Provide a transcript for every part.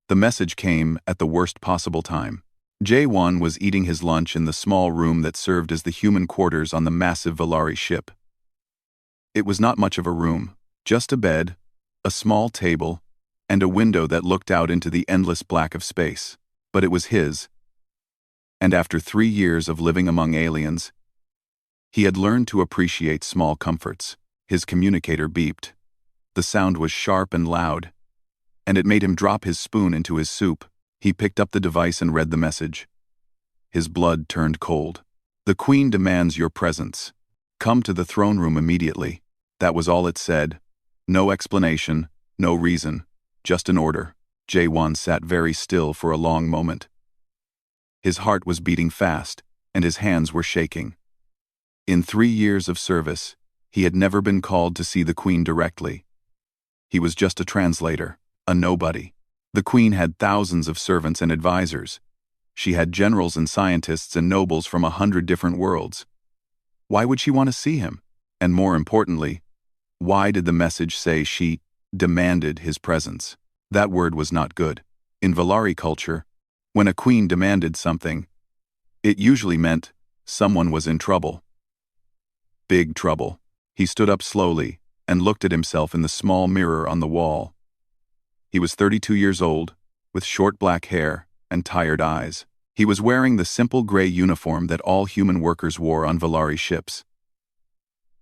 The message came at the worst possible time. Juan was eating his lunch in the small room that served as the human quarters on the massive Valari ship. It was not much of a room, just a bed, a small table, and a window that looked out into the endless black of space. But it was his. And after 3 years of living among aliens, he had learned to appreciate small comforts. His communicator beeped. The sound was sharp and loud, and it made him drop his spoon into his soup. He picked up the device and read the message. His blood turned cold. "The Queen demands your presence. Come to the throne room immediately." That was all it said. No explanation, no reason, just an order. Juan sat very still for a long moment. His heart was beating fast, and his hands were shaking. In 3 years of service, he had never been called to see the Queen directly. He was just a translator, a nobody. The Queen had thousands of servants and advisors. She had generals and scientists and nobles from 100 different worlds. Why would she want to see him? And more importantly, why did the message say she demanded his presence? That word was not good. In Valari culture, when a queen demanded something, it usually meant someone was in trouble. Big trouble. He stood up slowly and looked at himself in the small mirror on the wall. He was 32 years old, with short black hair and tired eyes. He was wearing the simple gray uniform that all human workers wore on Valari ships.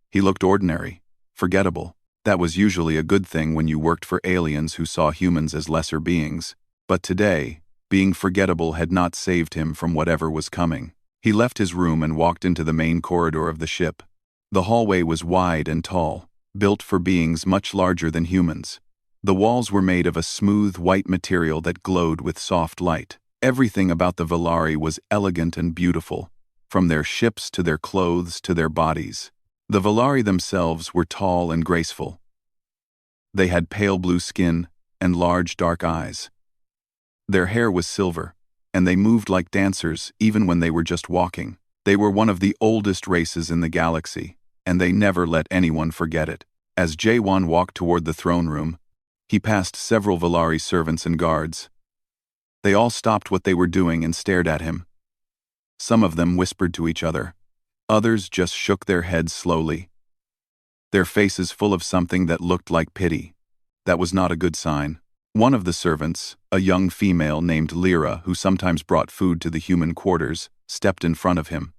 He looked ordinary, forgettable. That was usually a good thing when you worked for aliens who saw humans as lesser beings. But today, being forgettable had not saved him from whatever was coming. He left his room and walked into the main corridor of the ship. The hallway was wide and tall, built for beings much larger than humans. The walls were made of a smooth white material that glowed with soft light. Everything about the Valari was elegant and beautiful, from their ships to their clothes to their bodies. The Valari themselves were tall and graceful. They had pale blue skin and large dark eyes. Their hair was silver, and they moved like dancers even when they were just walking. They were one of the oldest races in the galaxy, and they never let anyone forget it. As Juan walked toward the throne room, he passed several Valari servants and guards. They all stopped what they were doing and stared at him. Some of them whispered to each other. Others just shook their heads slowly, their faces full of something that looked like pity. That was not a good sign. One of the servants, a young female named Lyra who sometimes brought food to the human quarters, stepped in front of him.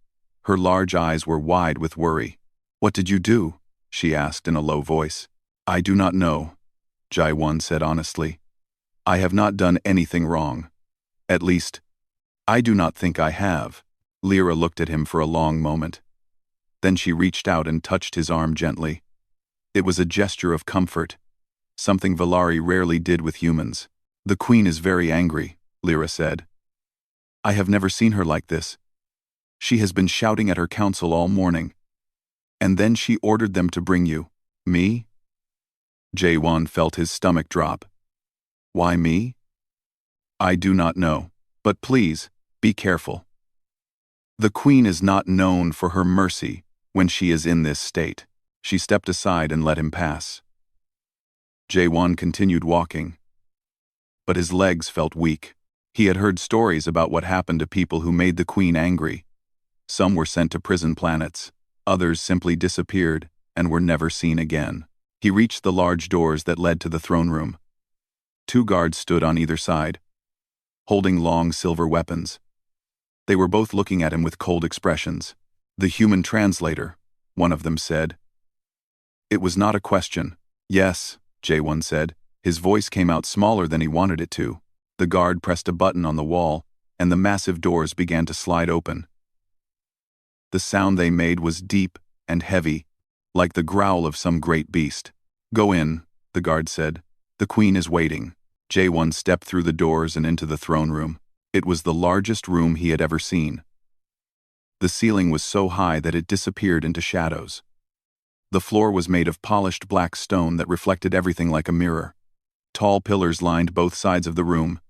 Her large eyes were wide with worry. "What did you do?" she asked in a low voice. "I do not know," Juan said honestly. "I have not done anything wrong. At least, I do not think I have." Lyra looked at him for a long moment. Then she reached out and touched his arm gently. It was a gesture of comfort, something Valari rarely did with humans. "The Queen is very angry," Lyra said. "I have never seen her like this. She has been shouting at her council all morning. And then she ordered them to bring you." "Me?" Juan felt his stomach drop. "Why me?" "I do not know. But please, be careful. The Queen is not known for her mercy when she is in this state." She stepped aside and let him pass. Juan continued walking, but his legs felt weak. He had heard stories about what happened to people who made the Queen angry. Some were sent to prison planets, others simply disappeared and were never seen again. He reached the large doors that led to the throne room. 2 guards stood on either side, holding long silver weapons. They were both looking at him with cold expressions. "The human translator," one of them said. It was not a question. "Yes," Juan said. His voice came out smaller than he wanted it to. The guard pressed a button on the wall, and the massive doors began to slide open. The sound they made was deep and heavy, like the growl of some great beast. "Go in," the guard said. "The Queen is waiting." Juan stepped through the doors and into the throne room. It was the largest room he had ever seen. The ceiling was so high that it disappeared into shadows. The floor was made of polished black stone that reflected everything like a mirror. Tall pillars lined both sides of the room,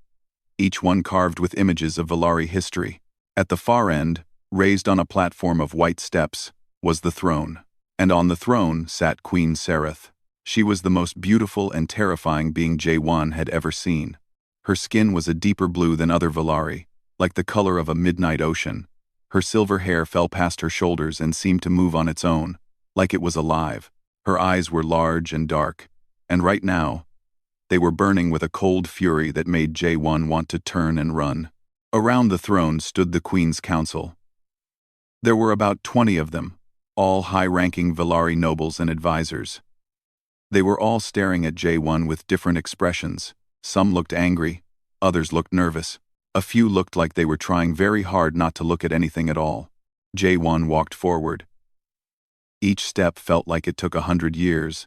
each one carved with images of Valari history. At the far end, raised on a platform of white steps, was the throne. And on the throne sat Queen Sereth. She was the most beautiful and terrifying being Juan had ever seen. Her skin was a deeper blue than other Valari, like the color of a midnight ocean. Her silver hair fell past her shoulders and seemed to move on its own, like it was alive. Her eyes were large and dark, and right now, they were burning with a cold fury that made J1 want to turn and run. Around the throne stood the Queen's Council. There were about 20 of them, all high-ranking Valari nobles and advisors. They were all staring at J1 with different expressions. Some looked angry, others looked nervous. A few looked like they were trying very hard not to look at anything at all. J1 walked forward. Each step felt like it took 100 years.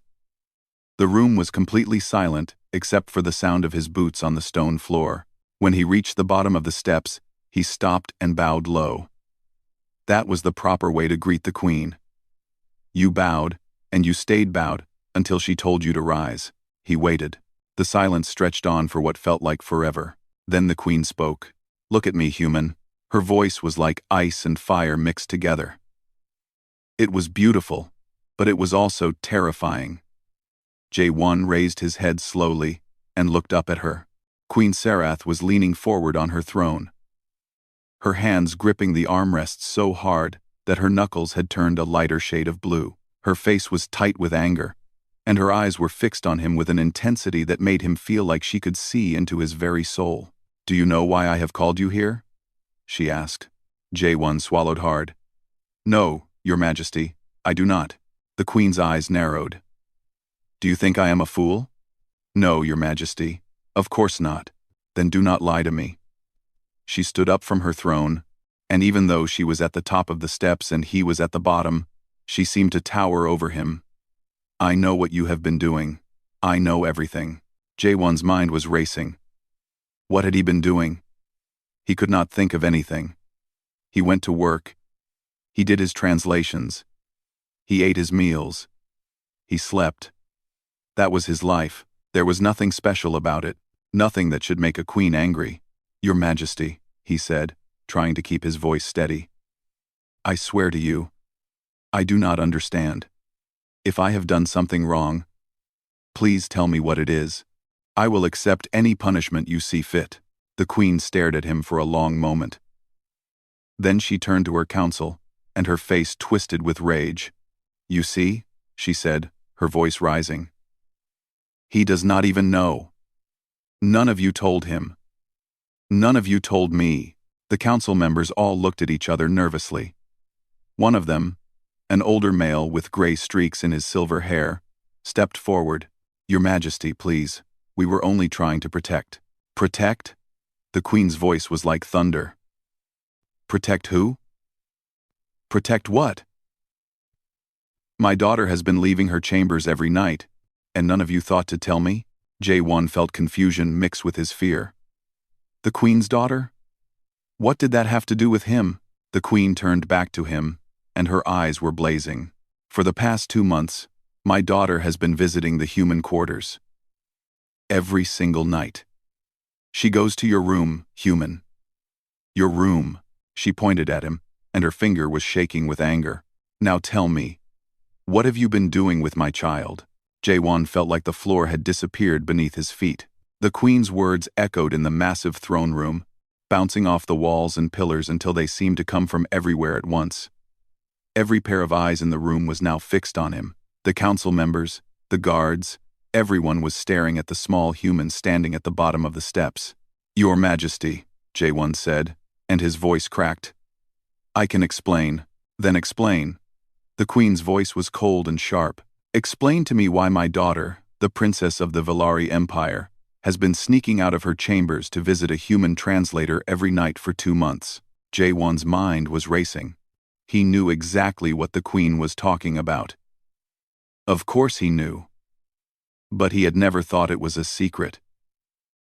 The room was completely silent, except for the sound of his boots on the stone floor. When he reached the bottom of the steps, he stopped and bowed low. That was the proper way to greet the Queen. You bowed, and you stayed bowed, until she told you to rise. He waited. The silence stretched on for what felt like forever. Then the Queen spoke. "Look at me, human." Her voice was like ice and fire mixed together. It was beautiful, but it was also terrifying. J1 raised his head slowly and looked up at her. Queen Sarath was leaning forward on her throne, her hands gripping the armrests so hard that her knuckles had turned a lighter shade of blue. Her face was tight with anger, and her eyes were fixed on him with an intensity that made him feel like she could see into his very soul. "Do you know why I have called you here?" she asked. J1 swallowed hard. "No, Your Majesty, I do not." The Queen's eyes narrowed. "Do you think I am a fool?" "No, Your Majesty. Of course not." "Then do not lie to me." She stood up from her throne, and even though she was at the top of the steps and he was at the bottom, she seemed to tower over him. "I know what you have been doing. I know everything." J1's mind was racing. What had he been doing? He could not think of anything. He went to work. He did his translations. He ate his meals. He slept. That was his life. There was nothing special about it, nothing that should make a queen angry. "Your Majesty," he said, trying to keep his voice steady. "I swear to you, I do not understand. If I have done something wrong, please tell me what it is. I will accept any punishment you see fit." The Queen stared at him for a long moment. Then she turned to her council, and her face twisted with rage. "You see," she said, her voice rising. "He does not even know. None of you told him. None of you told me." The council members all looked at each other nervously. One of them, an older male with gray streaks in his silver hair, stepped forward. "Your Majesty, please. We were only trying to protect." "Protect?" The Queen's voice was like thunder. "Protect who?" "Protect what?" "My daughter has been leaving her chambers every night, and none of you thought to tell me?" J1 felt confusion mix with his fear. "The Queen's daughter? What did that have to do with him?" The Queen turned back to him, and her eyes were blazing. "For the past 2 months, my daughter has been visiting the human quarters. Every single night. She goes to your room, human. Your room." She pointed at him, and her finger was shaking with anger. "Now tell me, what have you been doing with my child?" J1 felt like the floor had disappeared beneath his feet. The Queen's words echoed in the massive throne room, bouncing off the walls and pillars until they seemed to come from everywhere at once. Every pair of eyes in the room was now fixed on him. The council members, the guards, everyone was staring at the small human standing at the bottom of the steps. "Your Majesty," J1 said, and his voice cracked. "I can explain." "Then explain." The Queen's voice was cold and sharp. "Explain to me why my daughter, the princess of the Valari Empire, has been sneaking out of her chambers to visit a human translator every night for 2 months. J1's mind was racing. He knew exactly what the Queen was talking about. Of course he knew. But he had never thought it was a secret.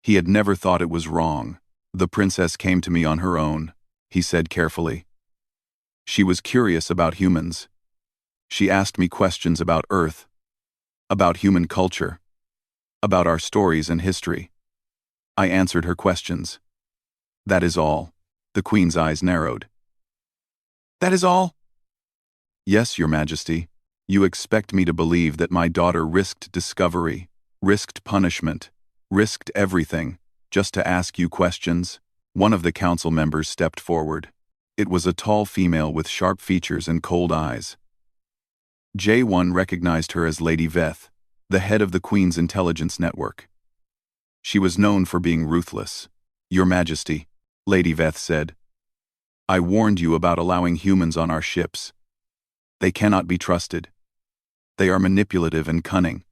He had never thought it was wrong. "The princess came to me on her own," he said carefully. "She was curious about humans. She asked me questions about Earth, about human culture, about our stories and history. I answered her questions. That is all." The Queen's eyes narrowed. "That is all?" "Yes, Your Majesty. You expect me to believe that my daughter risked discovery, risked punishment, risked everything, just to ask you questions?" One of the council members stepped forward. It was a tall female with sharp features and cold eyes. J1 recognized her as Lady Veth, the head of the Queen's intelligence network. She was known for being ruthless. "Your Majesty," Lady Veth said, "I warned you about allowing humans on our ships. They cannot be trusted. They are manipulative and cunning.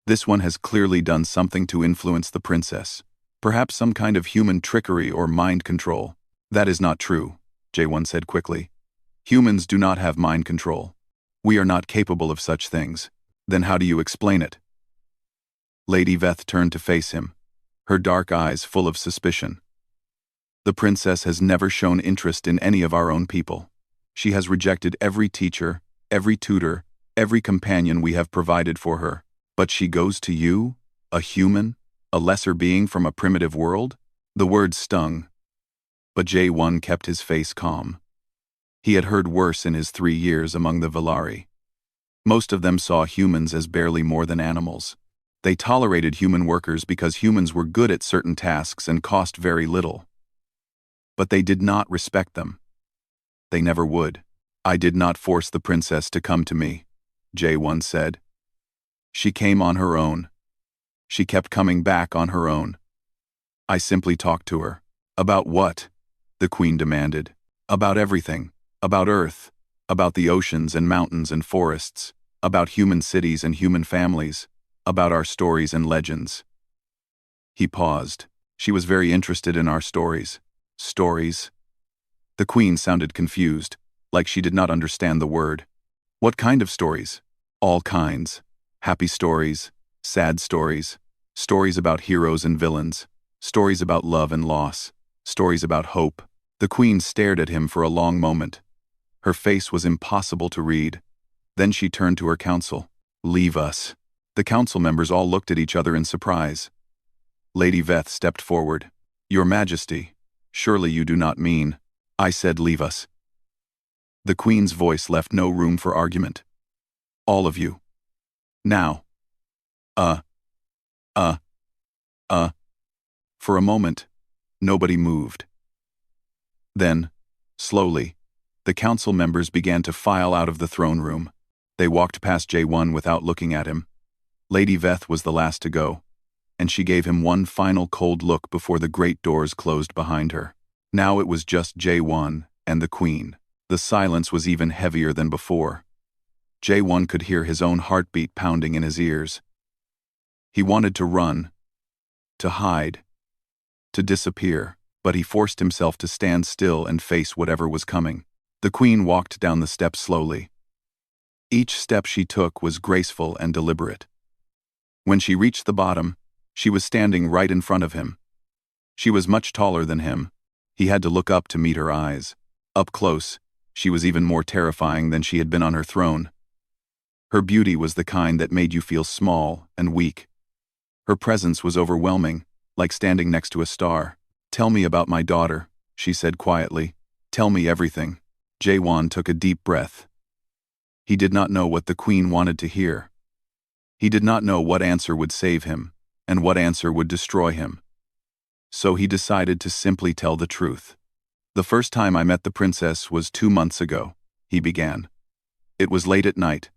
This one has clearly done something to influence the princess. Perhaps some kind of human trickery or mind control." "That is not true," J1 said quickly. "Humans do not have mind control. We are not capable of such things. Then how do you explain it?" Lady Veth turned to face him, her dark eyes full of suspicion. "The princess has never shown interest in any of our own people. She has rejected every teacher, every tutor, every companion we have provided for her. But she goes to you, a human, a lesser being from a primitive world?" The words stung. But J1 kept his face calm. He had heard worse in his 3 years among the Velari. Most of them saw humans as barely more than animals. They tolerated human workers because humans were good at certain tasks and cost very little. But they did not respect them. They never would. "I did not force the princess to come to me," J1 said. "She came on her own. She kept coming back on her own. I simply talked to her." "About what?" the Queen demanded. "About everything. About Earth. About the oceans and mountains and forests. About human cities and human families. About our stories and legends." He paused. "She was very interested in our stories." "Stories?" The Queen sounded confused, like she did not understand the word. "What kind of stories?" "All kinds. Happy stories, sad stories, stories about heroes and villains, stories about love and loss, stories about hope." The Queen stared at him for a long moment. Her face was impossible to read. Then she turned to her council. "Leave us." The council members all looked at each other in surprise. Lady Veth stepped forward. "Your Majesty, surely you do not mean—" "I said leave us." The Queen's voice left no room for argument. "All of you. Now." For a moment, nobody moved. Then, slowly, the council members began to file out of the throne room. They walked past J1 without looking at him. Lady Veth was the last to go, and she gave him one final cold look before the great doors closed behind her. Now it was just J1 and the Queen. The silence was even heavier than before. J1 could hear his own heartbeat pounding in his ears. He wanted to run, to hide, to disappear, but he forced himself to stand still and face whatever was coming. The Queen walked down the steps slowly. Each step she took was graceful and deliberate. When she reached the bottom, she was standing right in front of him. She was much taller than him. He had to look up to meet her eyes. Up close, she was even more terrifying than she had been on her throne. Her beauty was the kind that made you feel small and weak. Her presence was overwhelming, like standing next to a star. "Tell me about my daughter," she said quietly. "Tell me everything." J1 took a deep breath. He did not know what the Queen wanted to hear. He did not know what answer would save him, and what answer would destroy him. So he decided to simply tell the truth. "The first time I met the princess was 2 months ago," he began. "It was late at night.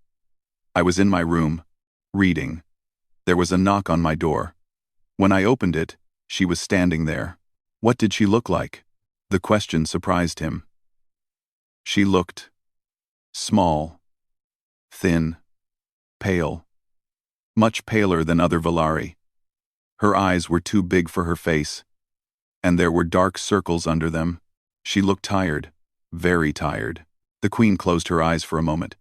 I was in my room, reading. There was a knock on my door. When I opened it, she was standing there." "What did she look like?" The question surprised him. "She looked small, thin, pale. Much paler than other Velari. Her eyes were too big for her face, and there were dark circles under them. She looked tired, very tired." The Queen closed her eyes for a moment.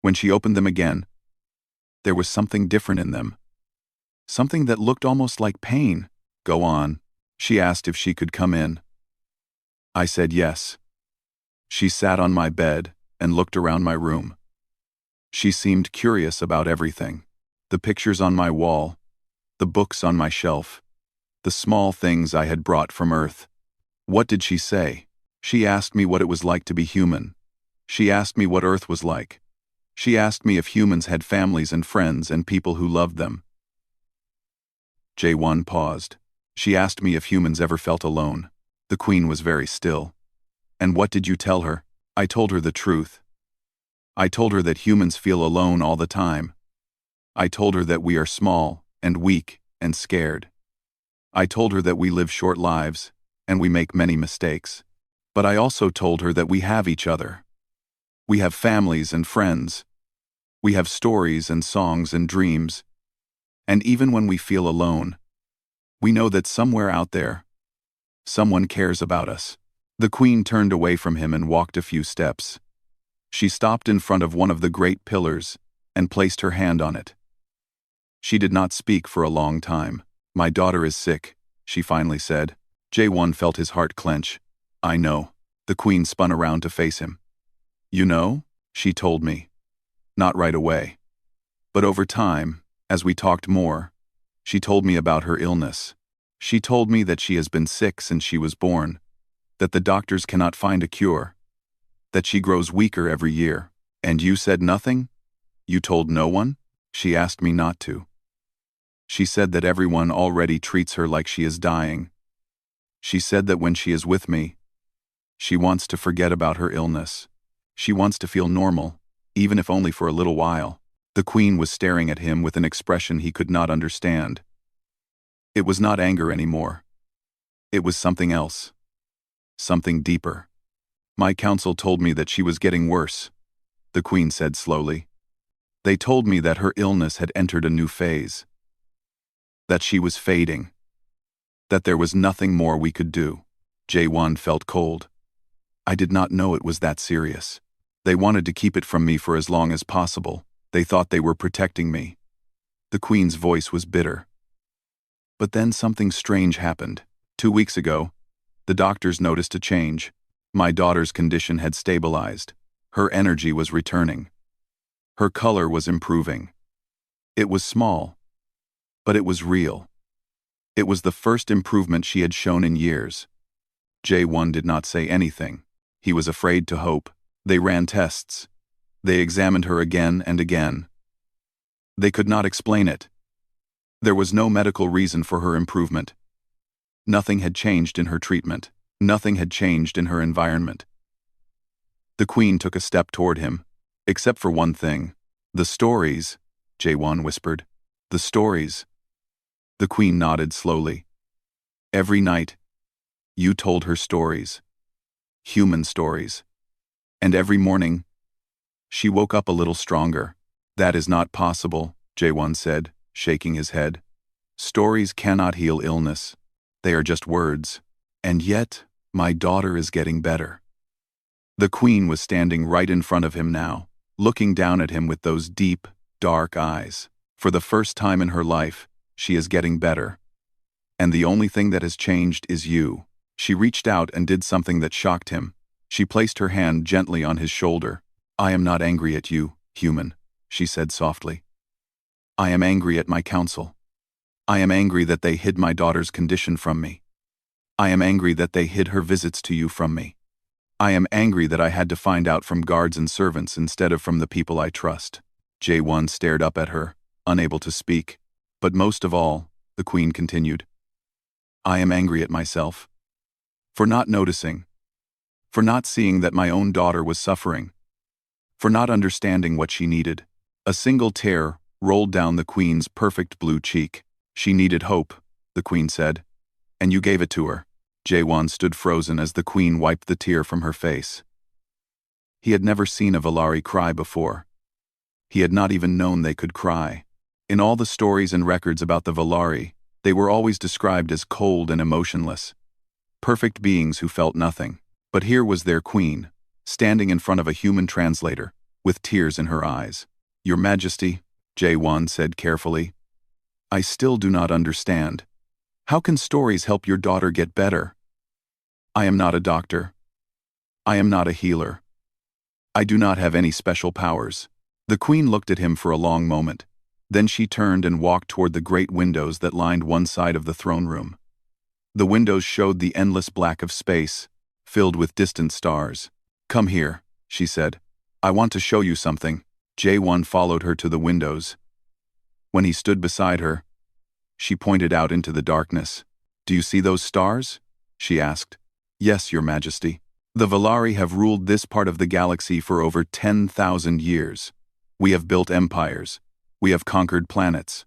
When she opened them again, there was something different in them. Something that looked almost like pain. "Go on." She asked if she could come in. I said yes. She sat on my bed and looked around my room. She seemed curious about everything. The pictures on my wall, the books on my shelf, the small things I had brought from Earth. What did she say? She asked me what it was like to be human. She asked me what Earth was like. She asked me if humans had families and friends and people who loved them. J1 paused. She asked me if humans ever felt alone. The queen was very still. And what did you tell her? I told her the truth. I told her that humans feel alone all the time. I told her that we are small and weak and scared. I told her that we live short lives and we make many mistakes. But I also told her that we have each other. We have families and friends. We have stories and songs and dreams. And even when we feel alone, we know that somewhere out there, someone cares about us. The queen turned away from him and walked a few steps. She stopped in front of one of the great pillars and placed her hand on it. She did not speak for a long time. My daughter is sick, she finally said. Jae-won felt his heart clench. I know. The queen spun around to face him. You know? She told me. Not right away. But over time, as we talked more, she told me about her illness. She told me that she has been sick since she was born, that the doctors cannot find a cure, that she grows weaker every year. And you said nothing? You told no one? She asked me not to. She said that everyone already treats her like she is dying. She said that when she is with me, she wants to forget about her illness. She wants to feel normal, even if only for a little while. The queen was staring at him with an expression he could not understand. It was not anger anymore. It was something else. Something deeper. My counsel told me that she was getting worse, the queen said slowly. They told me that her illness had entered a new phase. That she was fading. That there was nothing more we could do. Jae-won felt cold. I did not know it was that serious. They wanted to keep it from me for as long as possible. They thought they were protecting me. The queen's voice was bitter. But then something strange happened. 2 weeks ago, the doctors noticed a change. My daughter's condition had stabilized. Her energy was returning. Her color was improving. It was small, but it was real. It was the first improvement she had shown in years. Jae-won did not say anything. He was afraid to hope. They ran tests. They examined her again and again. They could not explain it. There was no medical reason for her improvement. Nothing had changed in her treatment. Nothing had changed in her environment. The queen took a step toward him, except for one thing. The stories, Jae-won whispered. The stories. The queen nodded slowly. Every night, you told her stories. Human stories. And every morning, she woke up a little stronger. That is not possible, Jae-won said, shaking his head. Stories cannot heal illness. They are just words. And yet, my daughter is getting better. The queen was standing right in front of him now, looking down at him with those deep, dark eyes. For the first time in her life, she is getting better. And the only thing that has changed is you. She reached out and did something that shocked him. She placed her hand gently on his shoulder. I am not angry at you, human, she said softly. I am angry at my council. I am angry that they hid my daughter's condition from me. I am angry that they hid her visits to you from me. I am angry that I had to find out from guards and servants instead of from the people I trust. Jae-won stared up at her, unable to speak. But most of all, the queen continued, I am angry at myself. For not noticing. For not seeing that my own daughter was suffering. For not understanding what she needed. A single tear rolled down the queen's perfect blue cheek. She needed hope, the queen said. And you gave it to her. Jae-won stood frozen as the queen wiped the tear from her face. He had never seen a Valari cry before. He had not even known they could cry. In all the stories and records about the Valari, they were always described as cold and emotionless. Perfect beings who felt nothing. But here was their queen, standing in front of a human translator, with tears in her eyes. Your Majesty, Jae-won said carefully, I still do not understand. How can stories help your daughter get better? I am not a doctor. I am not a healer. I do not have any special powers. The queen looked at him for a long moment. Then she turned and walked toward the great windows that lined one side of the throne room. The windows showed the endless black of space, filled with distant stars. Come here, she said. I want to show you something. Jae-won followed her to the windows. When he stood beside her, she pointed out into the darkness. Do you see those stars? She asked. Yes, Your Majesty. The Valari have ruled this part of the galaxy for over 10,000 years. We have built empires. We have conquered planets.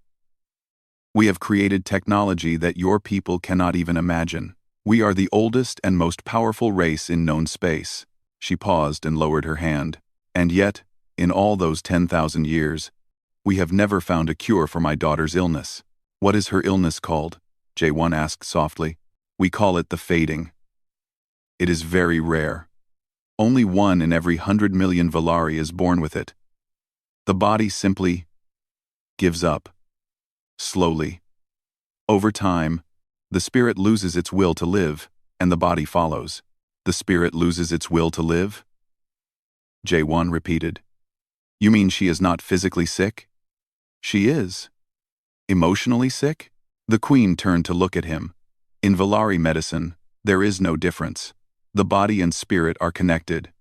We have created technology that your people cannot even imagine. We are the oldest and most powerful race in known space. She paused and lowered her hand. And yet, in all those 10,000 years, we have never found a cure for my daughter's illness. What is her illness called? J1 asked softly. We call it the fading. It is very rare. Only 1 in every 100 million Valari is born with it. The body simply gives up. Slowly. Over time, the spirit loses its will to live, and the body follows. The spirit loses its will to live? J1 repeated. You mean she is not physically sick? She is. Emotionally sick? The Queen turned to look at him. In Valari medicine, there is no difference. The body and spirit are connected.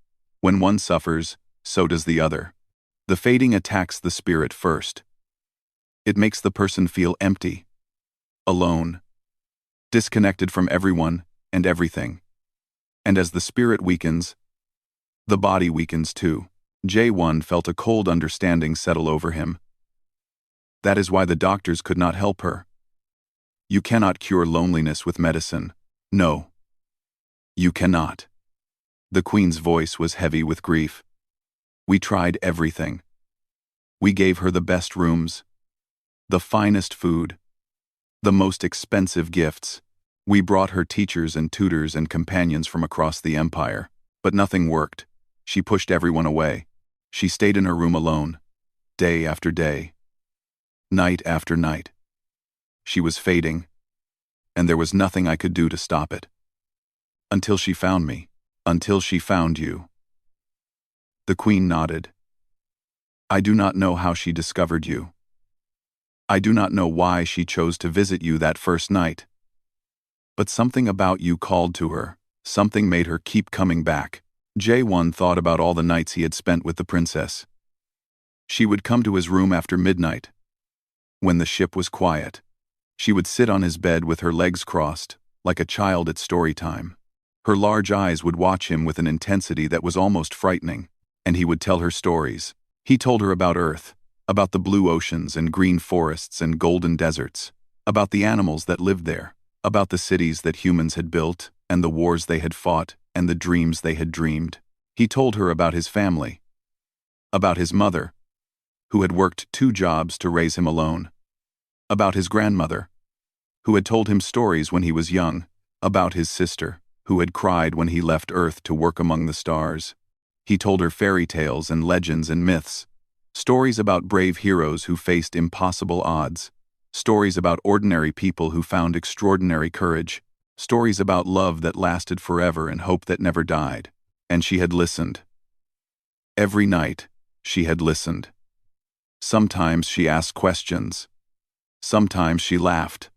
When one suffers, so does the other. The fading attacks the spirit first. It makes the person feel empty, alone, disconnected from everyone and everything. And as the spirit weakens, the body weakens too. J1 felt a cold understanding settle over him. That is why the doctors could not help her. You cannot cure loneliness with medicine. No. You cannot. The Queen's voice was heavy with grief. We tried everything. We gave her the best rooms, the finest food, the most expensive gifts. We brought her teachers and tutors and companions from across the empire, but nothing worked. She pushed everyone away. She stayed in her room alone, day after day, night after night. She was fading, and there was nothing I could do to stop it. Until she found me, until she found you. The Queen nodded. I do not know how she discovered you. I do not know why she chose to visit you that first night. But something about you called to her, something made her keep coming back. J1 thought about all the nights he had spent with the princess. She would come to his room after midnight. When the ship was quiet, she would sit on his bed with her legs crossed, like a child at story time. Her large eyes would watch him with an intensity that was almost frightening, and he would tell her stories. He told her about Earth, about the blue oceans and green forests and golden deserts, about the animals that lived there, about the cities that humans had built, and the wars they had fought, and the dreams they had dreamed. He told her about his family, about his mother, who had worked 2 jobs to raise him alone, about his grandmother, who had told him stories when he was young, about his sister, who had cried when he left Earth to work among the stars. He told her fairy tales and legends and myths, stories about brave heroes who faced impossible odds, stories about ordinary people who found extraordinary courage, stories about love that lasted forever and hope that never died. And she had listened. Every night, she had listened. Sometimes she asked questions. Sometimes she laughed.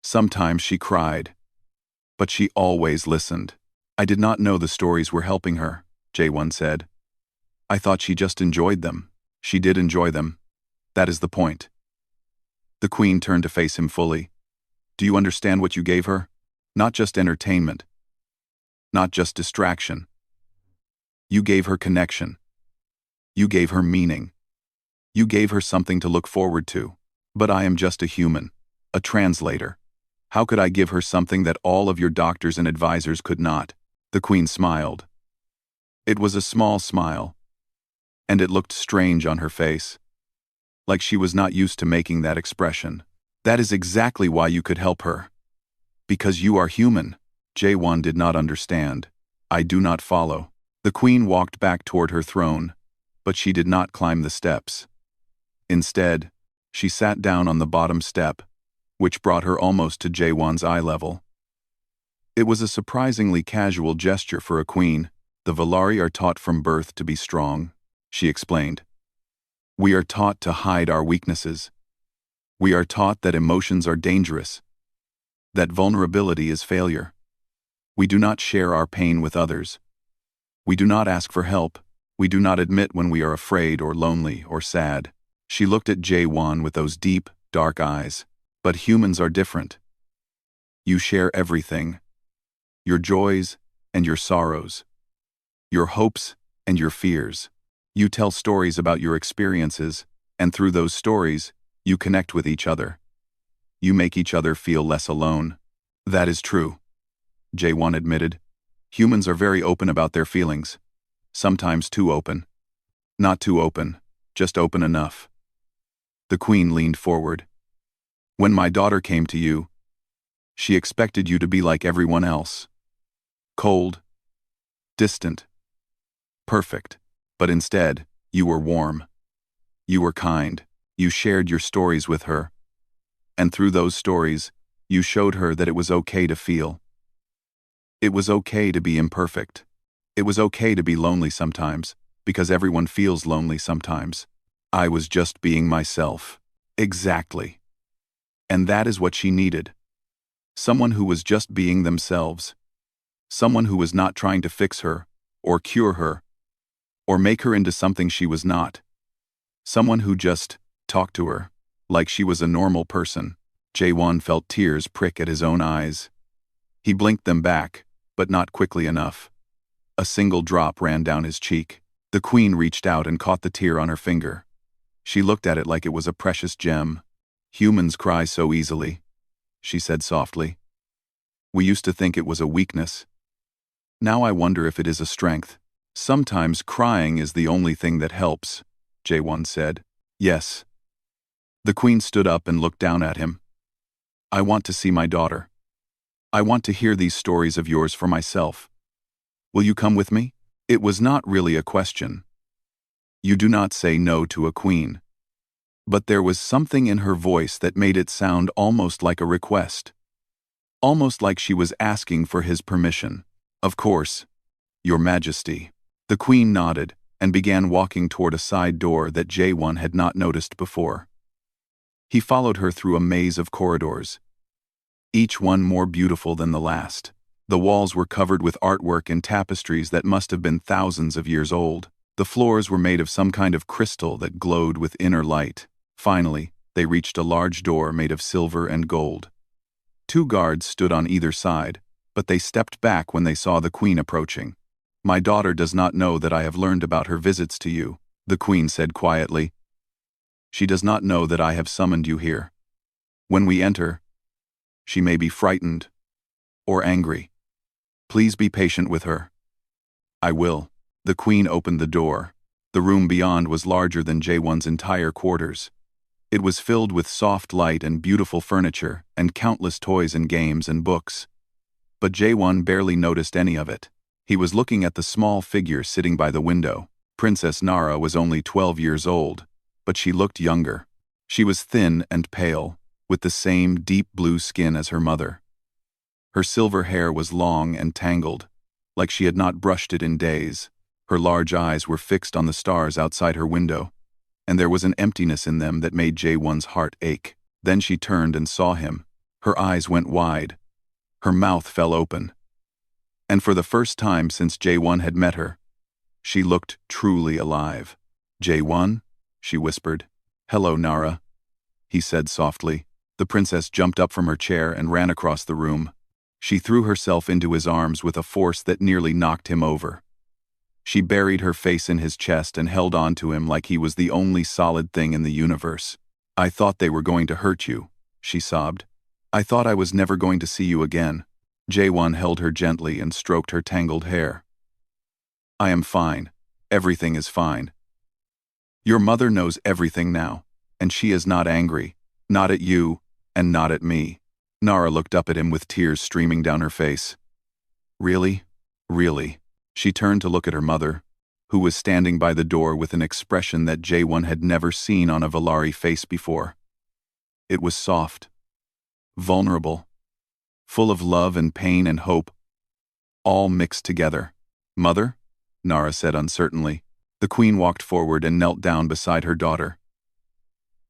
Sometimes she cried. But she always listened. I did not know the stories were helping her, J1 said. I thought she just enjoyed them. She did enjoy them. That is the point. The Queen turned to face him fully. Do you understand what you gave her? Not just entertainment. Not just distraction. You gave her connection. You gave her meaning. You gave her something to look forward to. But I am just a human, a translator. How could I give her something that all of your doctors and advisors could not? The Queen smiled. It was a small smile, and it looked strange on her face, like she was not used to making that expression. That is exactly why you could help her. Because you are human. J1 did not understand. I do not follow. The Queen walked back toward her throne, but she did not climb the steps. Instead, she sat down on the bottom step, which brought her almost to J1's eye level. It was a surprisingly casual gesture for a queen. The Valari are taught from birth to be strong, she explained. We are taught to hide our weaknesses. We are taught that emotions are dangerous, that vulnerability is failure. We do not share our pain with others. We do not ask for help. We do not admit when we are afraid or lonely or sad. She looked at J1 with those deep, dark eyes. But humans are different. You share everything. Your joys and your sorrows. Your hopes and your fears. You tell stories about your experiences, and through those stories, you connect with each other. You make each other feel less alone. That is true, J1 admitted. Humans are very open about their feelings. Sometimes too open. Not too open, just open enough. The Queen leaned forward. When my daughter came to you, she expected you to be like everyone else. Cold, distant, perfect. But instead, you were warm. You were kind. You shared your stories with her. And through those stories, you showed her that it was okay to feel. It was okay to be imperfect. It was okay to be lonely sometimes, because everyone feels lonely sometimes. I was just being myself. Exactly. And that is what she needed. Someone who was just being themselves. Someone who was not trying to fix her, or cure her, or make her into something she was not. Someone who just talked to her, like she was a normal person. J1 felt tears prick at his own eyes. He blinked them back, but not quickly enough. A single drop ran down his cheek. The Queen reached out and caught the tear on her finger. She looked at it like it was a precious gem. Humans cry so easily, she said softly. We used to think it was a weakness. Now I wonder if it is a strength. Sometimes crying is the only thing that helps, J1 said. Yes. The Queen stood up and looked down at him. I want to see my daughter. I want to hear these stories of yours for myself. Will you come with me? It was not really a question. You do not say no to a queen. But there was something in her voice that made it sound almost like a request. Almost like she was asking for his permission. Of course, Your Majesty. The Queen nodded and began walking toward a side door that J1 had not noticed before. He followed her through a maze of corridors, each one more beautiful than the last. The walls were covered with artwork and tapestries that must have been thousands of years old. The floors were made of some kind of crystal that glowed with inner light. Finally, they reached a large door made of silver and gold. 2 guards stood on either side, but they stepped back when they saw the Queen approaching. My daughter does not know that I have learned about her visits to you, the Queen said quietly. She does not know that I have summoned you here. When we enter, she may be frightened or angry. Please be patient with her. I will. The Queen opened the door. The room beyond was larger than J1's entire quarters. It was filled with soft light and beautiful furniture and countless toys and games and books. But J1 barely noticed any of it. He was looking at the small figure sitting by the window. Princess Nara was only 12 years old, but she looked younger. She was thin and pale, with the same deep blue skin as her mother. Her silver hair was long and tangled, like she had not brushed it in days. Her large eyes were fixed on the stars outside her window, and there was an emptiness in them that made J1's heart ache. Then she turned and saw him. Her eyes went wide. Her mouth fell open. And for the first time since J1 had met her, she looked truly alive. J1? She whispered. Hello, Nara, he said softly. The princess jumped up from her chair and ran across the room. She threw herself into his arms with a force that nearly knocked him over. She buried her face in his chest and held on to him like he was the only solid thing in the universe. I thought they were going to hurt you, she sobbed. I thought I was never going to see you again. J1 held her gently and stroked her tangled hair. I am fine. Everything is fine. Your mother knows everything now, and she is not angry, not at you, and not at me. Nara looked up at him with tears streaming down her face. Really? Really? She turned to look at her mother, who was standing by the door with an expression that J1 had never seen on a Valari face before. It was soft, vulnerable, full of love and pain and hope, all mixed together. Mother? Nara said uncertainly. The Queen walked forward and knelt down beside her daughter.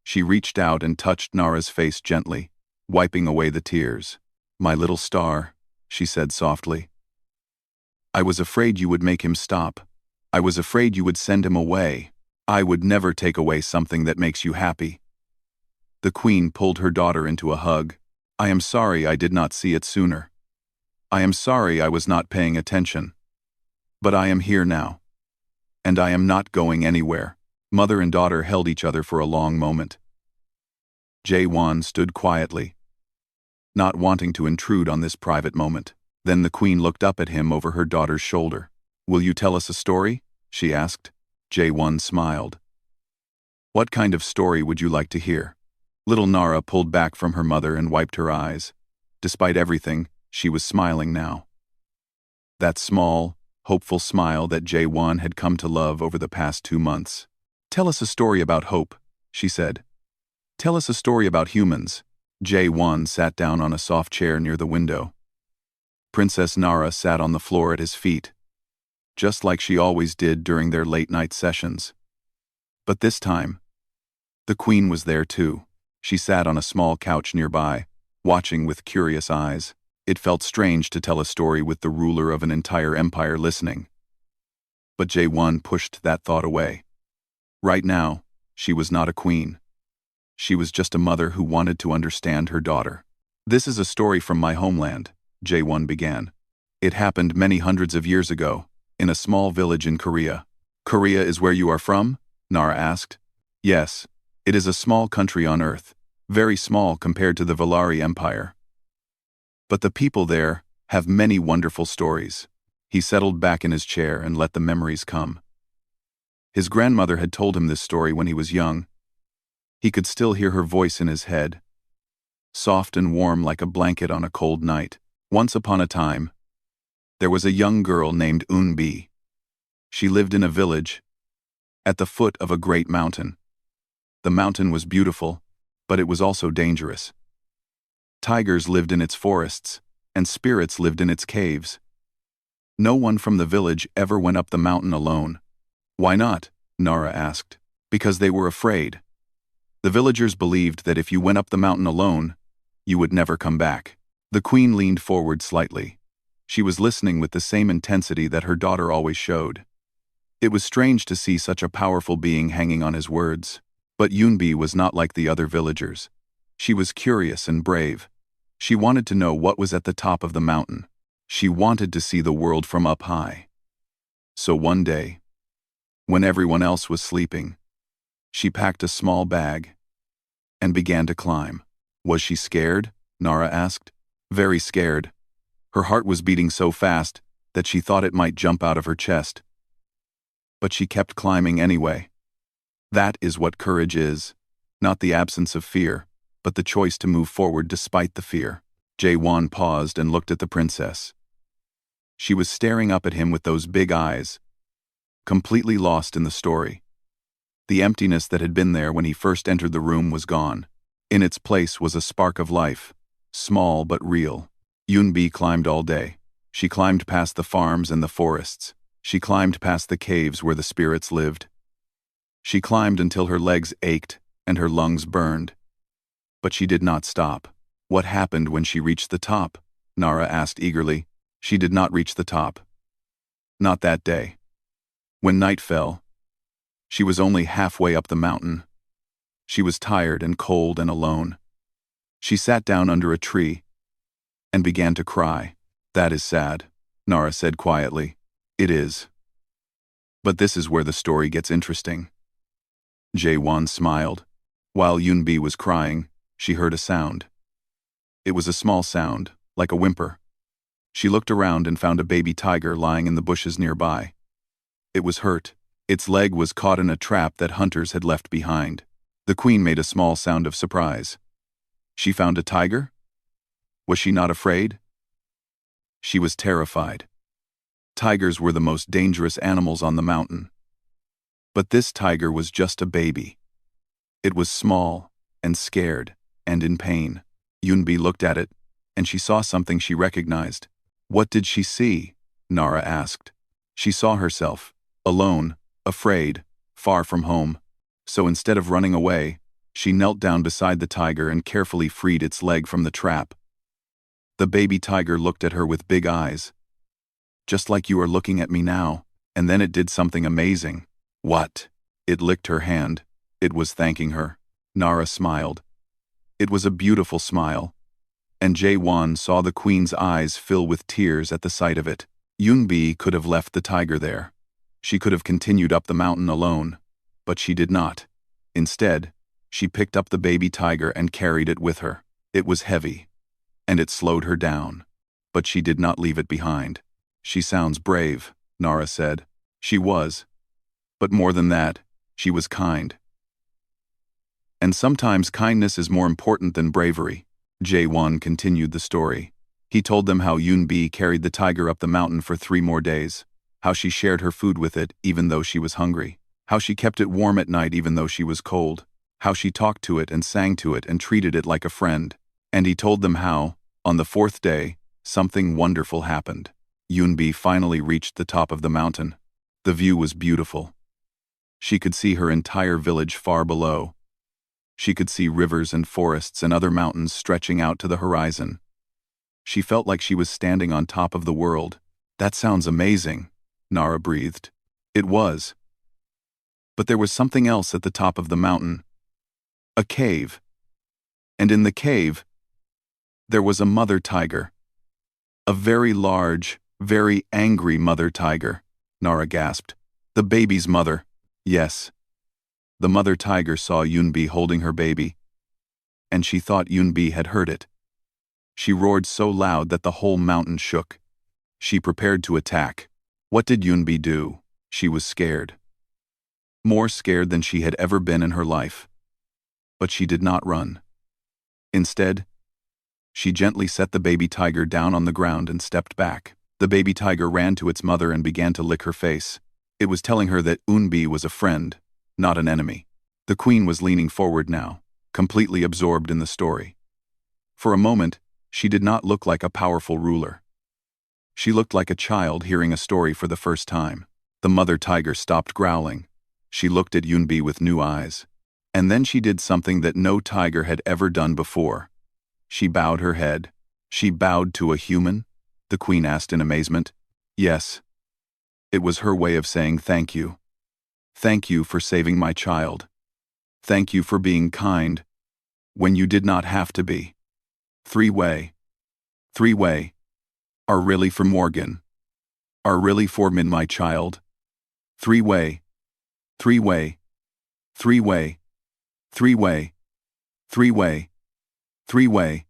She reached out and touched Nara's face gently, wiping away the tears. My little star, she said softly. I was afraid you would make him stop. I was afraid you would send him away. I would never take away something that makes you happy. The Queen pulled her daughter into a hug. I am sorry I did not see it sooner. I am sorry I was not paying attention. But I am here now. And I am not going anywhere. Mother and daughter held each other for a long moment. Juan stood quietly, not wanting to intrude on this private moment. Then the queen looked up at him over her daughter's shoulder. Will you tell us a story? She asked. Juan smiled. What kind of story would you like to hear? Little Nara pulled back from her mother and wiped her eyes. Despite everything, she was smiling now. That small, hopeful smile that Juan had come to love over the past 2 months. Tell us a story about hope, she said. Tell us a story about humans. Juan sat down on a soft chair near the window. Princess Nara sat on the floor at his feet, just like she always did during their late-night sessions. But this time, the queen was there too. She sat on a small couch nearby, watching with curious eyes. It felt strange to tell a story with the ruler of an entire empire listening. But Juan pushed that thought away. Right now, she was not a queen. She was just a mother who wanted to understand her daughter. This is a story from my homeland, Juan began. It happened many hundreds of years ago, in a small village in Korea. Korea is where you are from? Nara asked. Yes, it is a small country on Earth, very small compared to the Valari Empire. But the people there have many wonderful stories. He settled back in his chair and let the memories come. His grandmother had told him this story when he was young. He could still hear her voice in his head, soft and warm like a blanket on a cold night. Once upon a time, there was a young girl named Eunbi. She lived in a village, at the foot of a great mountain. The mountain was beautiful, but it was also dangerous. Tigers lived in its forests, and spirits lived in its caves. No one from the village ever went up the mountain alone. Why not? Nara asked. Because they were afraid. The villagers believed that if you went up the mountain alone, you would never come back. The queen leaned forward slightly. She was listening with the same intensity that her daughter always showed. It was strange to see such a powerful being hanging on his words. But Eunbi was not like the other villagers. She was curious and brave. She wanted to know what was at the top of the mountain. She wanted to see the world from up high. So one day, when everyone else was sleeping, she packed a small bag and began to climb. Was she scared? Nara asked. Very scared. Her heart was beating so fast that she thought it might jump out of her chest. But she kept climbing anyway. That is what courage is. Not the absence of fear, but the choice to move forward despite the fear. Juan paused and looked at the princess. She was staring up at him with those big eyes, completely lost in the story. The emptiness that had been there when he first entered the room was gone. In its place was a spark of life, small but real. Eunbi climbed all day. She climbed past the farms and the forests. She climbed past the caves where the spirits lived. She climbed until her legs ached and her lungs burned. But she did not stop. What happened when she reached the top? Nara asked eagerly. She did not reach the top. Not that day. When night fell, she was only halfway up the mountain. She was tired and cold and alone. She sat down under a tree and began to cry. That is sad, Nara said quietly. It is. But this is where the story gets interesting. Juan smiled. While Eunbi was crying, she heard a sound. It was a small sound, like a whimper. She looked around and found a baby tiger lying in the bushes nearby. It was hurt. Its leg was caught in a trap that hunters had left behind. The queen made a small sound of surprise. She found a tiger? Was she not afraid? She was terrified. Tigers were the most dangerous animals on the mountain. But this tiger was just a baby. It was small and scared and in pain. Eunbi looked at it, and she saw something she recognized. What did she see? Nara asked. She saw herself, alone, afraid, far from home. So instead of running away, she knelt down beside the tiger and carefully freed its leg from the trap. The baby tiger looked at her with big eyes. Just like you are looking at me now. And then it did something amazing. What? It licked her hand. It was thanking her. Nara smiled. It was a beautiful smile. and Juan saw the queen's eyes fill with tears at the sight of it. Yunbi could have left the tiger there. She could have continued up the mountain alone, but she did not. Instead, she picked up the baby tiger and carried it with her. It was heavy, and it slowed her down, but she did not leave it behind. "She sounds brave," Nara said. She was. But more than that, she was kind. And sometimes kindness is more important than bravery. Juan continued the story. He told them how Yunbi carried the tiger up the mountain for 3 more days, how she shared her food with it even though she was hungry, how she kept it warm at night even though she was cold, how she talked to it and sang to it and treated it like a friend. And he told them how, on the 4th day, something wonderful happened. Yunbi finally reached the top of the mountain. The view was beautiful. She could see her entire village far below. She could see rivers and forests and other mountains stretching out to the horizon. She felt like she was standing on top of the world. "That sounds amazing," Nara breathed. It was. But there was something else at the top of the mountain. A cave. And in the cave, there was a mother tiger. A very large, very angry mother tiger, Nara gasped. "The baby's mother." "Yes." The mother tiger saw Yunbi holding her baby, and she thought Yunbi had heard it. She roared so loud that the whole mountain shook. She prepared to attack. What did Yunbi do? She was scared. More scared than she had ever been in her life. But she did not run. Instead, she gently set the baby tiger down on the ground and stepped back. The baby tiger ran to its mother and began to lick her face. It was telling her that Yunbi was a friend, not an enemy. The queen was leaning forward now, completely absorbed in the story. For a moment, she did not look like a powerful ruler. She looked like a child hearing a story for the first time. The mother tiger stopped growling. She looked at Yunbi with new eyes. And then she did something that no tiger had ever done before. She bowed her head. "She bowed to a human?" the queen asked in amazement. "Yes." It was her way of saying thank you. "Thank you for saving my child. Thank you for being kind when you did not have to be. Three-way are really for Morgan. Are really for Min, my child. Three-way. Three-way. Three-way. Three-way. Three-way. Three-way."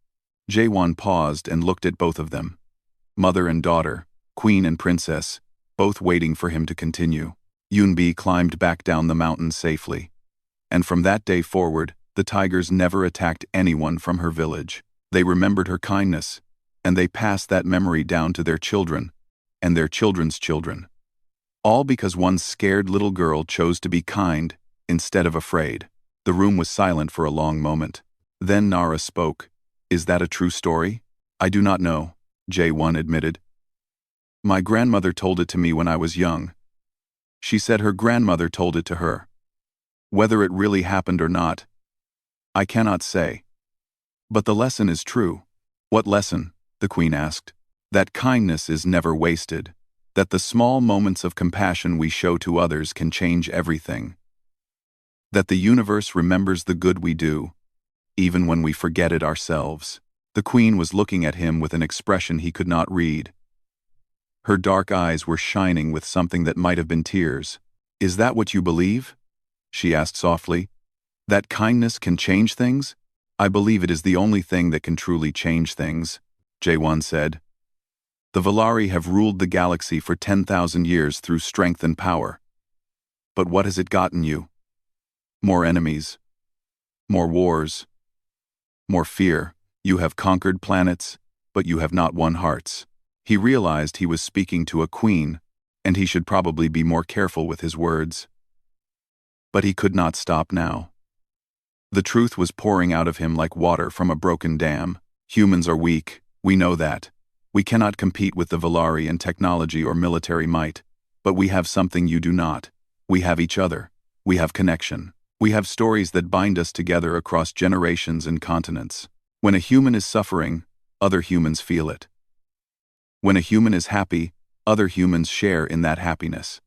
Juan paused and looked at both of them. Mother and daughter, queen and princess, both waiting for him to continue. Yunbi climbed back down the mountain safely. And from that day forward, the tigers never attacked anyone from her village. They remembered her kindness, and they passed that memory down to their children, and their children's children. All because one scared little girl chose to be kind instead of afraid. The room was silent for a long moment. Then Nara spoke. "Is that a true story?" "I do not know," Juan admitted. "My grandmother told it to me when I was young. She said her grandmother told it to her. Whether it really happened or not, I cannot say. But the lesson is true." "What lesson?" the queen asked. "That kindness is never wasted. That the small moments of compassion we show to others can change everything. That the universe remembers the good we do, even when we forget it ourselves." The queen was looking at him with an expression he could not read. Her dark eyes were shining with something that might have been tears. "Is that what you believe?" she asked softly. "That kindness can change things?" "I believe it is the only thing that can truly change things," Juan said. "The Valari have ruled the galaxy for 10,000 years through strength and power. But what has it gotten you? More enemies. More wars. More fear. You have conquered planets, but you have not won hearts." He realized he was speaking to a queen, and he should probably be more careful with his words. But he could not stop now. The truth was pouring out of him like water from a broken dam. Humans are weak, we know that. We cannot compete with the Valari in technology or military might. But we have something you do not. We have each other. We have connection. We have stories that bind us together across generations and continents. When a human is suffering, other humans feel it. When a human is happy, other humans share in that happiness.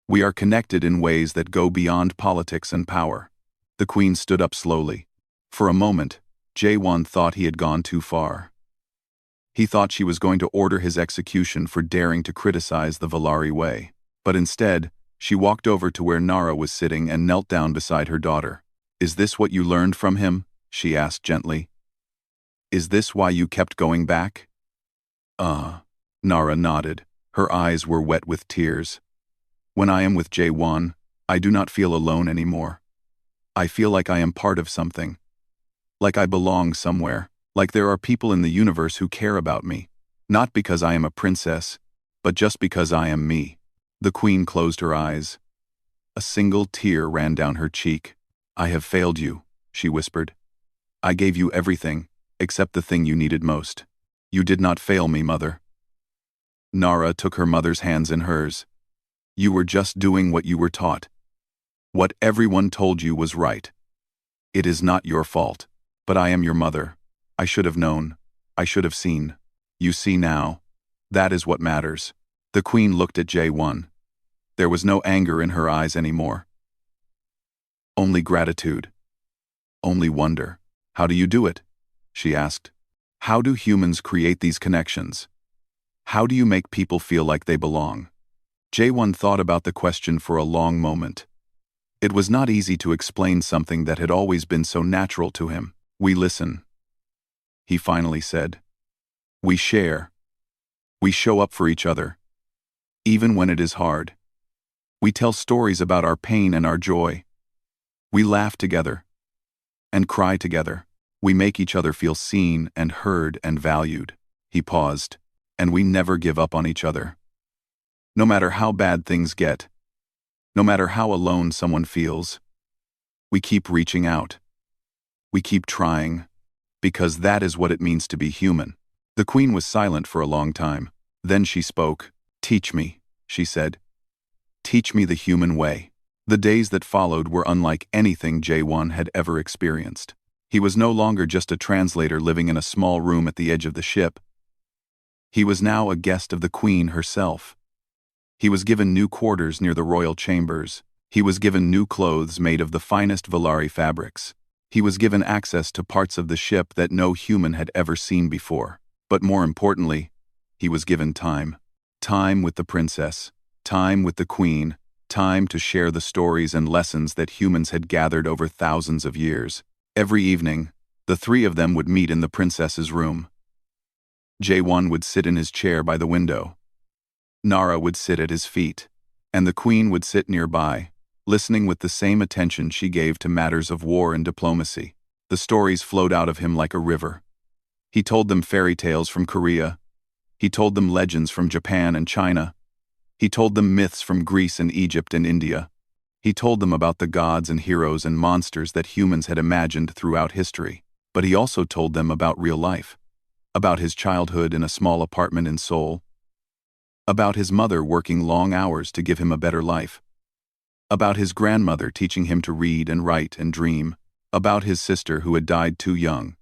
We are connected in ways that go beyond politics and power. The queen stood up slowly. For a moment, Jae-won thought he had gone too far. He thought she was going to order his execution for daring to criticize the Valari way. But instead, she walked over to where Nara was sitting and knelt down beside her daughter. "Is this what you learned from him?" she asked gently. "Is this why you kept going back?" Nara nodded. Her eyes were wet with tears. "When I am with Jae-won, I do not feel alone anymore. I feel like I am part of something. Like I belong somewhere. Like there are people in the universe who care about me. Not because I am a princess, but just because I am me." The queen closed her eyes. A single tear ran down her cheek. "I have failed you," she whispered. "I gave you everything, except the thing you needed most. You did not fail me, mother." Nara took her mother's hands in hers. "You were just doing what you were taught. What everyone told you was right. It is not your fault, but I am your mother. I should have known. I should have seen. You see now. That is what matters." The queen looked at Jae-won. There was no anger in her eyes anymore. Only gratitude. Only wonder. "How do you do it?" she asked. "How do humans create these connections? How do you make people feel like they belong?" Jae-won thought about the question for a long moment. It was not easy to explain something that had always been so natural to him. "We listen," he finally said. "We share. We show up for each other, even when it is hard. We tell stories about our pain and our joy. We laugh together and cry together. We make each other feel seen and heard and valued." He paused. "And we never give up on each other. No matter how bad things get, no matter how alone someone feels, we keep reaching out. We keep trying, because that is what it means to be human." The queen was silent for a long time. Then she spoke. "Teach me," she said. "Teach me the human way." The days that followed were unlike anything Jae-won had ever experienced. He was no longer just a translator living in a small room at the edge of the ship. He was now a guest of the queen herself. He was given new quarters near the royal chambers. He was given new clothes made of the finest Valari fabrics. He was given access to parts of the ship that no human had ever seen before. But more importantly, he was given time. Time with the princess. Time with the queen. Time to share the stories and lessons that humans had gathered over thousands of years. Every evening, the three of them would meet in the princess's room. Jae-won would sit in his chair by the window. Nara would sit at his feet, and the queen would sit nearby, listening with the same attention she gave to matters of war and diplomacy. The stories flowed out of him like a river. He told them fairy tales from Korea. He told them legends from Japan and China. He told them myths from Greece and Egypt and India. He told them about the gods and heroes and monsters that humans had imagined throughout history. But he also told them about real life. About his childhood in a small apartment in Seoul. About his mother working long hours to give him a better life. About his grandmother teaching him to read and write and dream. About his sister who had died too young,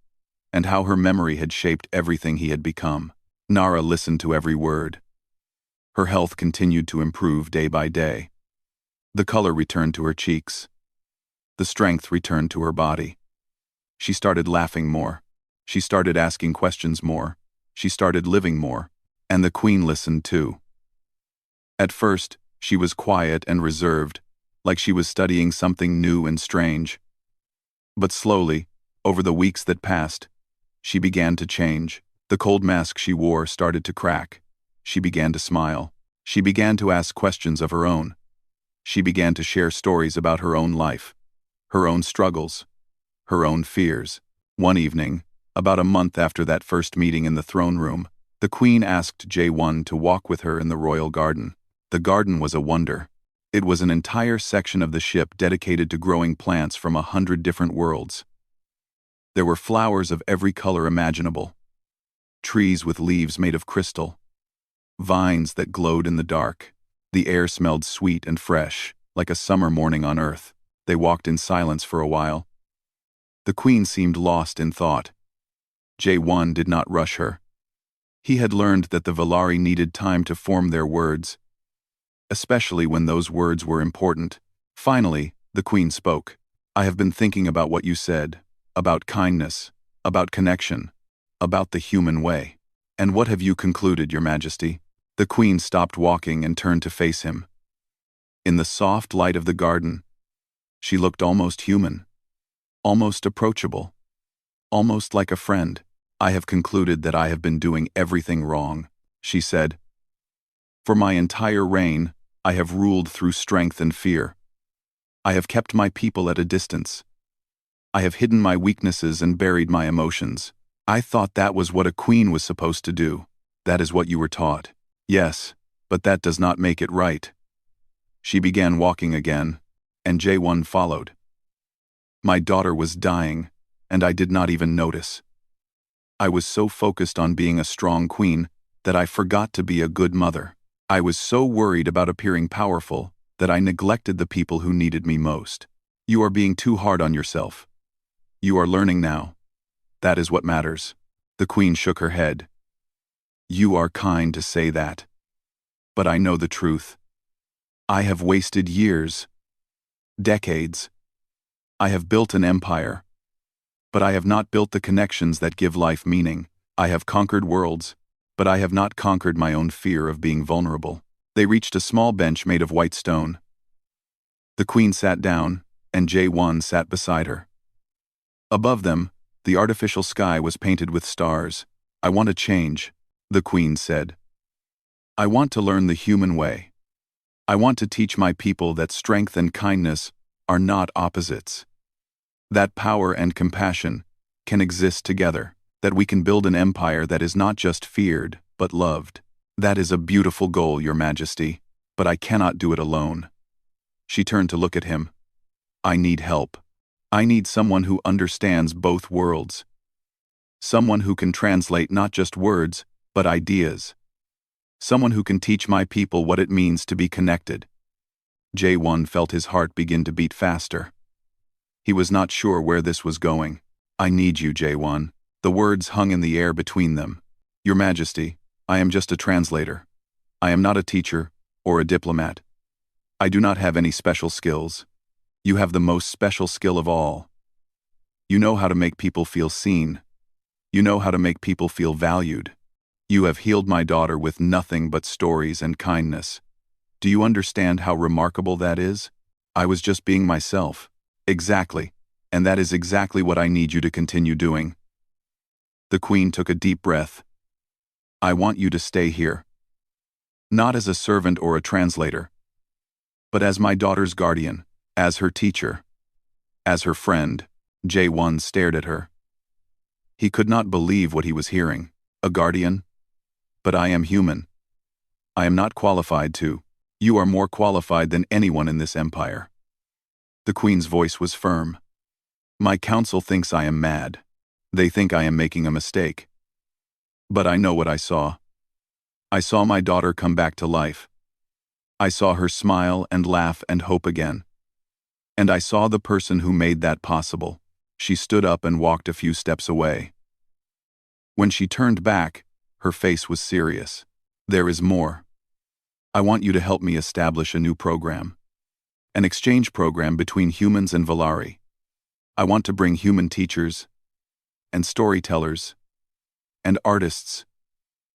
and how her memory had shaped everything he had become. Nara listened to every word. Her health continued to improve day by day. The color returned to her cheeks. The strength returned to her body. She started laughing more. She started asking questions more. She started living more. And the queen listened too. At first, she was quiet and reserved, like she was studying something new and strange. But slowly, over the weeks that passed, she began to change. The cold mask she wore started to crack. She began to smile. She began to ask questions of her own. She began to share stories about her own life, her own struggles, her own fears. One evening, about a month after that first meeting in the throne room, the queen asked Jae-won to walk with her in the royal garden. The garden was a wonder. It was an entire section of the ship dedicated to growing plants from 100 different worlds. There were flowers of every color imaginable. Trees with leaves made of crystal. Vines that glowed in the dark. The air smelled sweet and fresh, like a summer morning on Earth. They walked in silence for a while. The queen seemed lost in thought. Jae-won did not rush her. He had learned that the Valari needed time to form their words, especially when those words were important. Finally, the queen spoke. "I have been thinking about what you said, about kindness, about connection, about the human way. And what have you concluded, Your Majesty? The Queen stopped walking and turned to face him. In the soft light of the garden, she looked almost human, almost approachable, almost like a friend. I have concluded that I have been doing everything wrong, she said. For my entire reign, I have ruled through strength and fear. I have kept my people at a distance. I have hidden my weaknesses and buried my emotions. I thought that was what a queen was supposed to do. That is what you were taught. Yes, but that does not make it right. She began walking again, and J1 followed. My daughter was dying, and I did not even notice. I was so focused on being a strong queen that I forgot to be a good mother. I was so worried about appearing powerful that I neglected the people who needed me most. You are being too hard on yourself. You are learning now. That is what matters. The Queen shook her head. You are kind to say that. But I know the truth. I have wasted years, decades. I have built an empire. But I have not built the connections that give life meaning. I have conquered worlds, but I have not conquered my own fear of being vulnerable. They reached a small bench made of white stone. The Queen sat down, and J1 sat beside her. Above them, the artificial sky was painted with stars. I want to change, the Queen said. I want to learn the human way. I want to teach my people that strength and kindness are not opposites. That power and compassion can exist together. That we can build an empire that is not just feared, but loved. That is a beautiful goal, Your Majesty, but I cannot do it alone. She turned to look at him. I need help. I need someone who understands both worlds. Someone who can translate not just words, but ideas. Someone who can teach my people what it means to be connected. J1 felt his heart begin to beat faster. He was not sure where this was going. I need you, J1. The words hung in the air between them. Your Majesty, I am just a translator. I am not a teacher or a diplomat. I do not have any special skills. You have the most special skill of all. You know how to make people feel seen. You know how to make people feel valued. You have healed my daughter with nothing but stories and kindness. Do you understand how remarkable that is? I was just being myself. Exactly. And that is exactly what I need you to continue doing. The Queen took a deep breath. I want you to stay here. Not as a servant or a translator, but as my daughter's guardian, as her teacher, as her friend. J1 stared at her. He could not believe what he was hearing. A guardian? But I am human. I am not qualified to. You are more qualified than anyone in this empire. The Queen's voice was firm. My council thinks I am mad. They think I am making a mistake. But I know what I saw. I saw my daughter come back to life. I saw her smile and laugh and hope again. And I saw the person who made that possible. She stood up and walked a few steps away. When she turned back, her face was serious. There is more. I want you to help me establish a new program. An exchange program between humans and Valari. I want to bring human teachers, and storytellers, and artists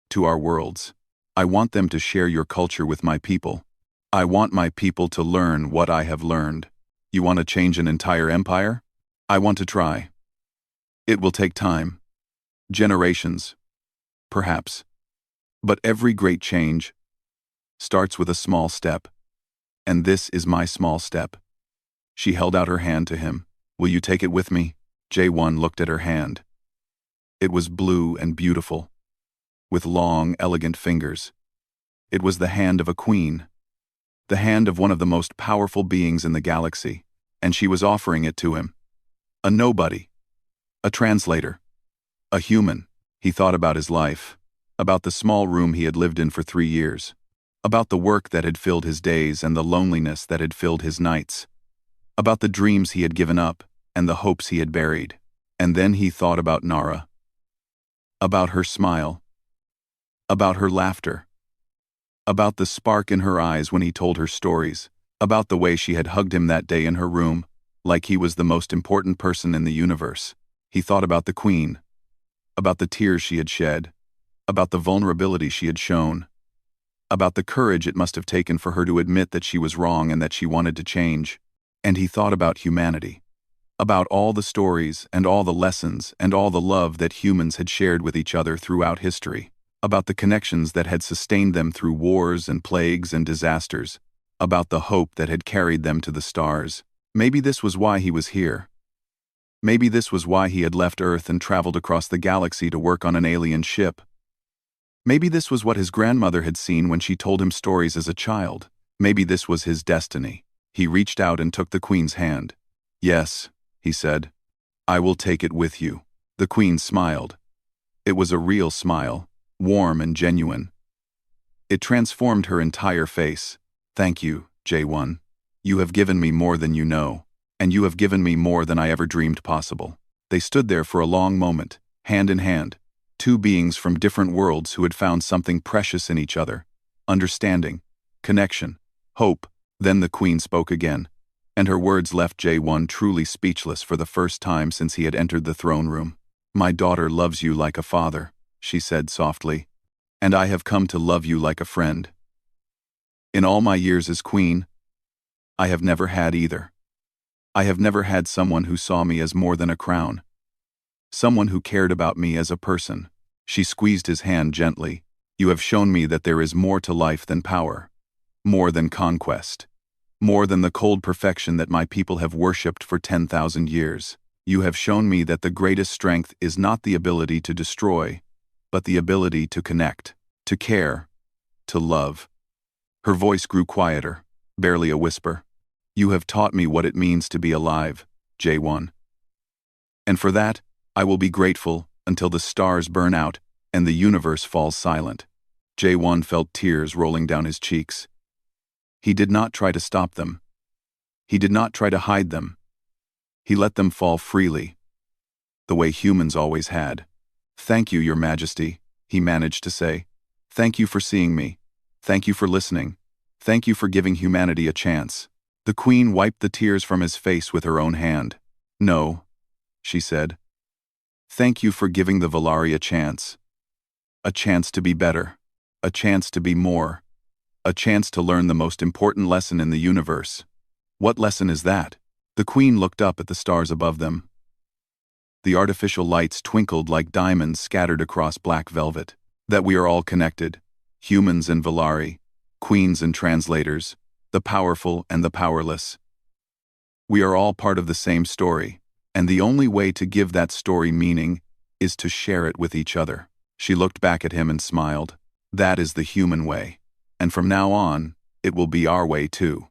to our worlds. I want them to share your culture with my people. I want my people to learn what I have learned. You want to change an entire empire? I want to try. It will take time. Generations. Perhaps. But every great change starts with a small step. And this is my small step. She held out her hand to him. Will you take it with me? J1 looked at her hand. It was blue and beautiful, with long, elegant fingers. It was the hand of a queen, the hand of one of the most powerful beings in the galaxy, and she was offering it to him. A nobody, a translator, a human. He thought about his life, about the small room he had lived in for 3 years, about the work that had filled his days and the loneliness that had filled his nights, about the dreams he had given up and the hopes he had buried. And then he thought about Nara, about her smile, about her laughter, about the spark in her eyes when he told her stories, about the way she had hugged him that day in her room, like he was the most important person in the universe. He thought about the Queen, about the tears she had shed, about the vulnerability she had shown, about the courage it must have taken for her to admit that she was wrong and that she wanted to change. And he thought about humanity, about all the stories and all the lessons and all the love that humans had shared with each other throughout history, about the connections that had sustained them through wars and plagues and disasters, about the hope that had carried them to the stars. Maybe this was why he was here. Maybe this was why he had left Earth and traveled across the galaxy to work on an alien ship. Maybe this was what his grandmother had seen when she told him stories as a child. Maybe this was his destiny. He reached out and took the Queen's hand. "Yes," he said, "I will take it with you." The Queen smiled. It was a real smile, warm and genuine. It transformed her entire face. "Thank you, J1. You have given me more than you know, and you have given me more than I ever dreamed possible." They stood there for a long moment, hand in hand, two beings from different worlds who had found something precious in each other: understanding, connection, hope. Then the Queen spoke again, and her words left J1 truly speechless for the first time since he had entered the throne room. "My daughter loves you like a father," she said softly, "and I have come to love you like a friend. In all my years as Queen, I have never had either. I have never had someone who saw me as more than a crown. Someone who cared about me as a person." She squeezed his hand gently. "You have shown me that there is more to life than power, more than conquest, more than the cold perfection that my people have worshipped for 10,000 years. You have shown me that the greatest strength is not the ability to destroy, but the ability to connect, to care, to love." Her voice grew quieter, barely a whisper. "You have taught me what it means to be alive, J1. And for that, I will be grateful until the stars burn out and the universe falls silent." J1 felt tears rolling down his cheeks. He did not try to stop them. He did not try to hide them. He let them fall freely, the way humans always had. "Thank you, Your Majesty," he managed to say. "Thank you for seeing me. Thank you for listening. Thank you for giving humanity a chance." The Queen wiped the tears from his face with her own hand. "No," she said. "Thank you for giving the Valari a chance. A chance to be better. A chance to be more. A chance to learn the most important lesson in the universe." "What lesson is that?" The Queen looked up at the stars above them. The artificial lights twinkled like diamonds scattered across black velvet. "That we are all connected, humans and Valari, queens and translators, the powerful and the powerless. We are all part of the same story, and the only way to give that story meaning is to share it with each other." She looked back at him and smiled. "That is the human way. And from now on, it will be our way too."